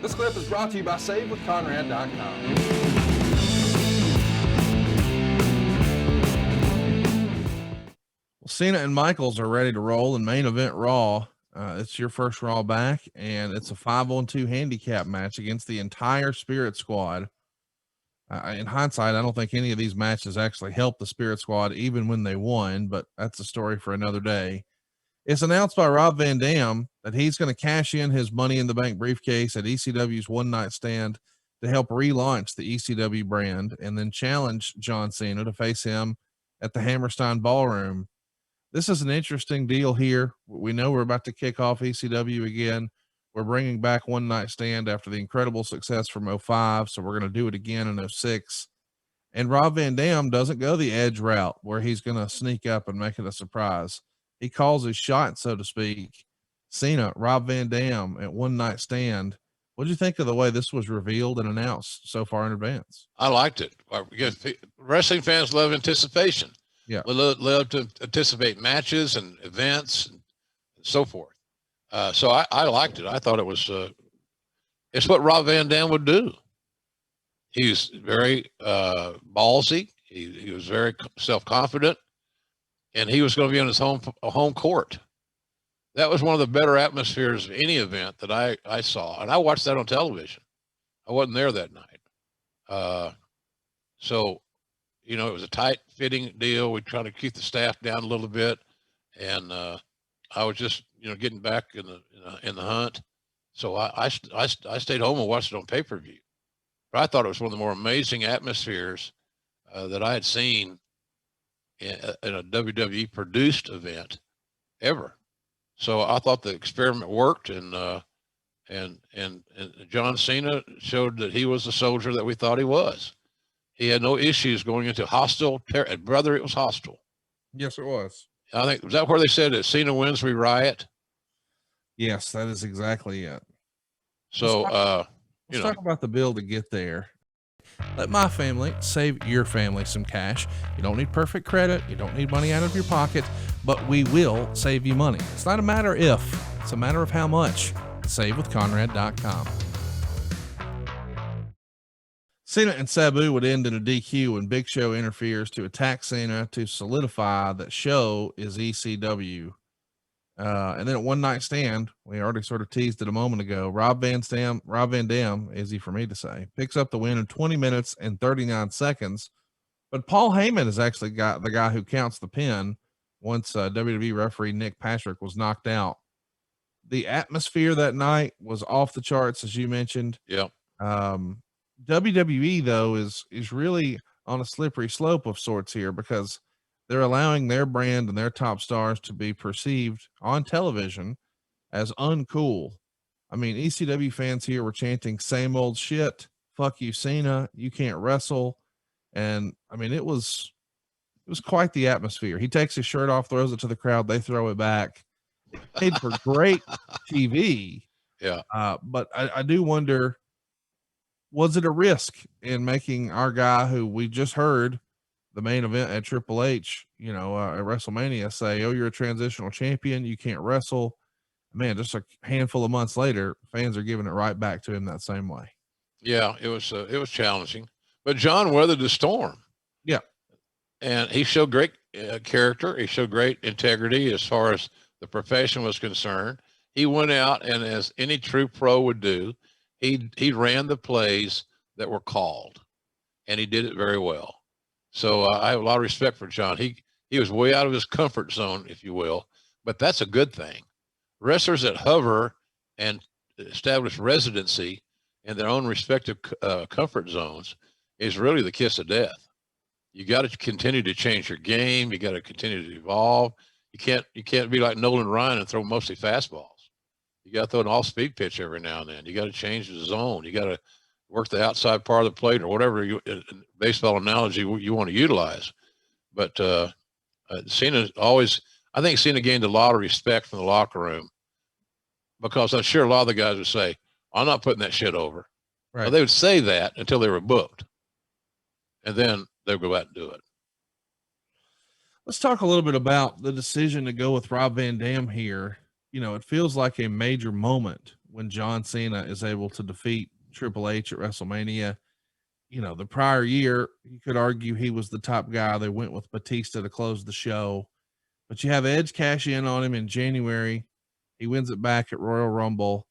This clip is brought to you by SaveWithConrad.com. Cena and Michaels are ready to roll in main event Raw. It's your first Raw back, and it's a 5-on-2 handicap match against the entire Spirit Squad. In hindsight, I don't think any of these matches actually helped the Spirit Squad, even when they won, but that's a story for another day. It's announced by Rob Van Dam that he's going to cash in his Money in the Bank briefcase at ECW's One Night Stand to help relaunch the ECW brand, and then challenge John Cena to face him at the Hammerstein Ballroom. This is an interesting deal here. We know we're about to kick off ECW again. We're bringing back One Night Stand after the incredible success from 05, so we're going to do it again in 06. And Rob Van Dam doesn't go the edge route where he's going to sneak up and make it a surprise. He calls his shot, so to speak. Cena, Rob Van Dam at One Night Stand. What did you think of the way this was revealed and announced so far in advance? I liked it because wrestling fans love anticipation. Yeah, we love to anticipate matches and events and so forth. So I liked it. I thought it was it's what Rob Van Dam would do. He's very ballsy. He was very self-confident, and he was going to be on his home court. That was one of the better atmospheres of any event that I saw, and I watched that on television. I wasn't there that night, so. You know, it was a tight fitting deal. We tried to keep the staff down a little bit. And I was just, getting back in the hunt. So I stayed home and watched it on pay-per-view. But I thought it was one of the more amazing atmospheres that I had seen in a WWE produced event ever. So I thought the experiment worked, and John Cena showed that he was the soldier that we thought he was. He had no issues going into hostile. Brother, it was hostile. Yes, it was. I think, was that where they said that Cena wins, we riot? Yes, that is exactly it. So, let's talk about the bill to get there. Let my family save your family some cash. You don't need perfect credit. You don't need money out of your pocket, but we will save you money. It's not a matter if, it's a matter of how much. SaveWithConrad.com. Cena and Sabu would end in a DQ when Big Show interferes to attack Cena to solidify that Show is ECW. And then at One Night Stand, we already sort of teased it a moment ago, Rob Van Dam, easy for me to say, picks up the win in 20 minutes and 39 seconds. But Paul Heyman has actually got the guy who counts the pin once WWE referee Nick Patrick was knocked out. The atmosphere that night was off the charts, as you mentioned. Yeah. WWE though is really on a slippery slope of sorts here, because they're allowing their brand and their top stars to be perceived on television as uncool. I mean, ECW fans here were chanting same old shit, fuck you Cena, you can't wrestle. And I mean, it was quite the atmosphere. He takes his shirt off, throws it to the crowd, they throw it back. It made for great TV. Yeah. But I do wonder, was it a risk in making our guy, who we just heard the main event at Triple H, at WrestleMania, say, "Oh, you're a transitional champion, you can't wrestle." Man, just a handful of months later, fans are giving it right back to him that same way. Yeah, it was challenging, but John weathered the storm. Yeah, and he showed great character. He showed great integrity as far as the profession was concerned. He went out, and as any true pro would do, he ran the plays that were called, and he did it very well. So I have a lot of respect for John. He was way out of his comfort zone, if you will, but that's a good thing. Wrestlers that hover and establish residency in their own respective comfort zones is really the kiss of death. You got to continue to change your game. You got to continue to evolve. You can't be like Nolan Ryan and throw mostly fastballs. You got to throw an off-speed pitch every now and then. You got to change the zone. You got to work the outside part of the plate, or whatever baseball analogy you want to utilize. But Cena always, I think Cena gained a lot of respect from the locker room, because I'm sure a lot of the guys would say, "I'm not putting that shit over." right. Well, they would say that until they were booked, and then they'd go out and do it. Let's talk a little bit about the decision to go with Rob Van Dam here. It feels like a major moment when John Cena is able to defeat Triple H at WrestleMania. You know, the prior year, you could argue he was the top guy. They went with Batista to close the show, but you have Edge cash in on him in January. He wins it back at Royal Rumble.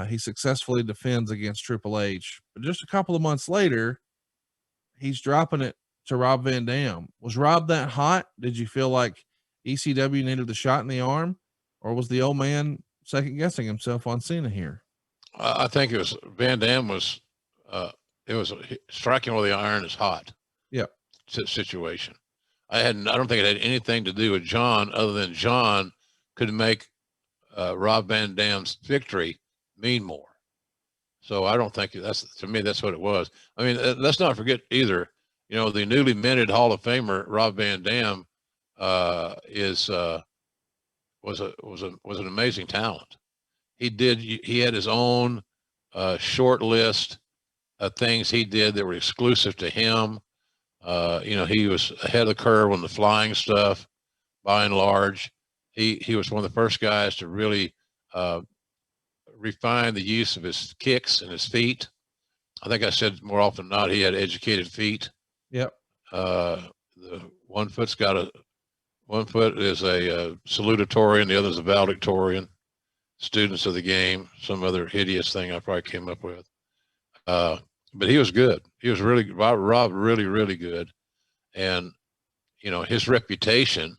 He successfully defends against Triple H, but just a couple of months later, he's dropping it to Rob Van Dam. Was Rob that hot? Did you feel like ECW needed the shot in the arm, or was the old man second guessing himself on Cena here? I think it was Van Dam was, it was striking while the iron is hot. Yeah. Situation. I don't think it had anything to do with John, other than John could make Rob Van Dam's victory mean more. So I don't think to me, that's what it was. I mean, let's not forget either, you know, the newly minted Hall of Famer, Rob Van Dam, was an amazing talent. He had his own short list of things he did that were exclusive to him. You know, he was ahead of the curve on the flying stuff, by and large. He was one of the first guys to really refine the use of his kicks and his feet. I think I said more often than not, he had educated feet. Yep. The one foot is a salutatorian, and the other is a valedictorian. Students of the game, some other hideous thing I probably came up with. But he was good. He was Rob really, really good. And, you know, his reputation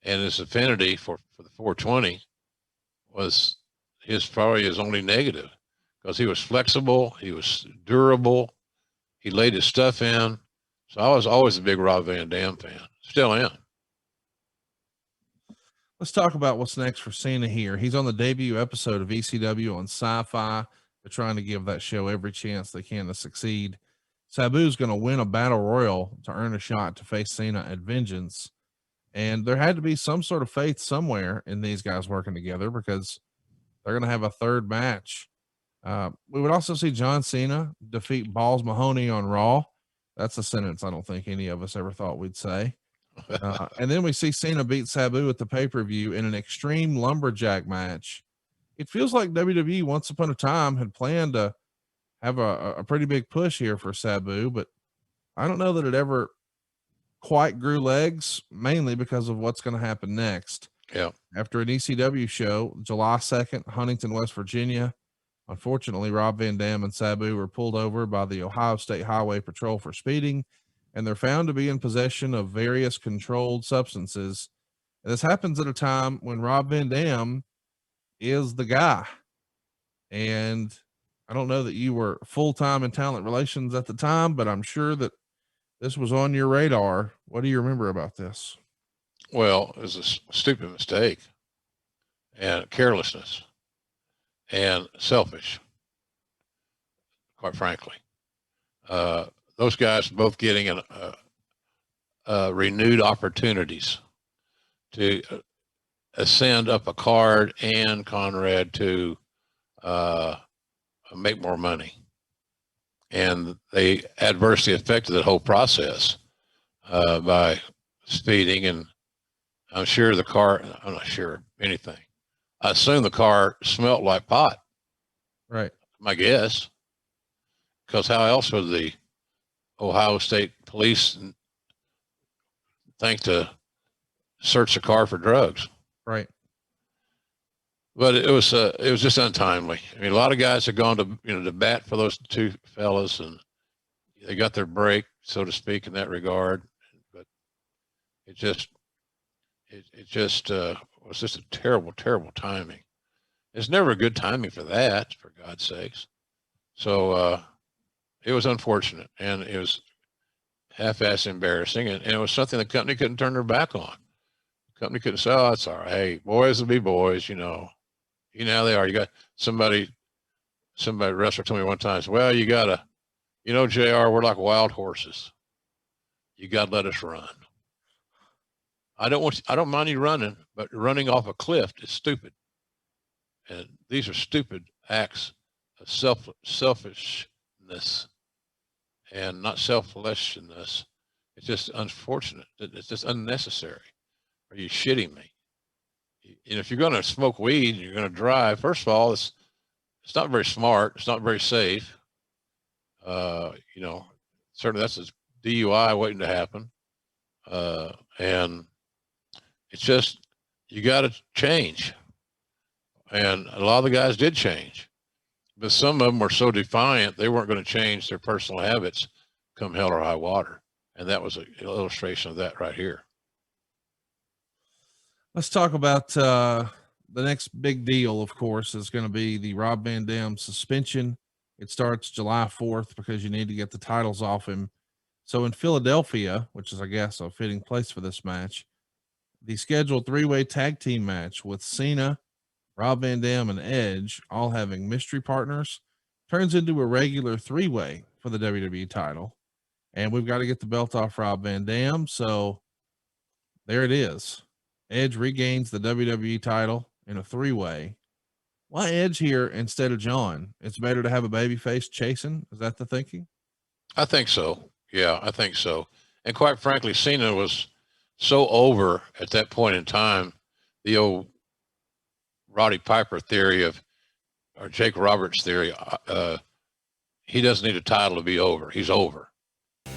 and his affinity for the 420 was probably his only negative, because he was flexible. He was durable. He laid his stuff in. So I was always a big Rob Van Dam fan. Still am. Let's talk about what's next for Cena here. He's on the debut episode of ECW on Sci-Fi. They're trying to give that show every chance they can to succeed. Sabu's going to win a battle royal to earn a shot to face Cena at Vengeance. And there had to be some sort of faith somewhere in these guys working together, because they're going to have a third match. We would also see John Cena defeat Balls Mahoney on Raw. That's a sentence I don't think any of us ever thought we'd say. And then we see Cena beat Sabu at the pay-per-view in an extreme lumberjack match. It feels like WWE once upon a time had planned to have a pretty big push here for Sabu, but I don't know that it ever quite grew legs, mainly because of what's going to happen next. Yeah. After an ECW show, July 2nd, Huntington, West Virginia, unfortunately, Rob Van Dam and Sabu were pulled over by the Ohio State Highway Patrol for speeding, and they're found to be in possession of various controlled substances. And this happens at a time when Rob Van Dam is the guy. And I don't know that you were full-time in talent relations at the time, but I'm sure that this was on your radar. What do you remember about this? Well, it was a stupid mistake and carelessness and selfish, quite frankly. Those guys both getting renewed opportunities to ascend up a card, and Conrad to make more money. And they adversely affected the whole process by speeding. And I'm sure I'm not sure anything. I assume the car smelled like pot. Right. My guess. Because how else would the Ohio State Police think to search the car for drugs? Right. But it was just untimely. I mean, a lot of guys have gone to bat for those two fellas, and they got their break, so to speak, in that regard. But it just was just a terrible, terrible timing. It's never a good timing for that, for God's sakes. So it was unfortunate, and it was half-ass embarrassing, and it was something the company couldn't turn their back on. The company couldn't say, "Oh, it's all right. Hey, boys will be boys, you know." You know how they are. You got somebody wrestler told me one time, "Well, you gotta, you know, JR, we're like wild horses. You gotta let us run. I don't mind you running, but running off a cliff is stupid. And these are stupid acts of selfishness and not selflessness. It's just unfortunate. It's just unnecessary. Are you shitting me? And if you're going to smoke weed and you're going to drive, first of all, It's not very smart. It's not very safe. You know, certainly that's a DUI waiting to happen. And it's just, you got to change. And a lot of the guys did change, but some of them were so defiant, they weren't going to change their personal habits come hell or high water. And that was an illustration of that right here. Let's talk about the next big deal, of course, is going to be the Rob Van Dam suspension. It starts July 4th because you need to get the titles off him. So in Philadelphia, which is, I guess, a fitting place for this match, the scheduled 3-way tag team match with Cena, Rob Van Dam, and Edge all having mystery partners turns into a regular 3-way for the WWE title. And we've got to get the belt off Rob Van Dam. So there it is. Edge regains the WWE title in a 3-way. Why Edge here instead of John? It's better to have a babyface chasing. Is that the thinking? I think so. Yeah, I think so. And quite frankly, Cena was so over at that point in time. The old Roddy Piper theory or Jake Roberts theory, he doesn't need a title to be over. He's over.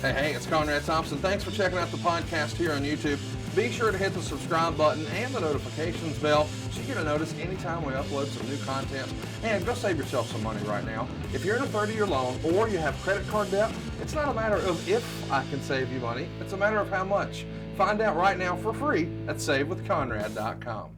Hey, it's Conrad Thompson. Thanks for checking out the podcast here on YouTube. Be sure to hit the subscribe button and the notifications bell so you get a notice anytime we upload some new content. And go save yourself some money right now. If you're in a 30-year loan or you have credit card debt, it's not a matter of if I can save you money. It's a matter of how much. Find out right now for free at SaveWithConrad.com.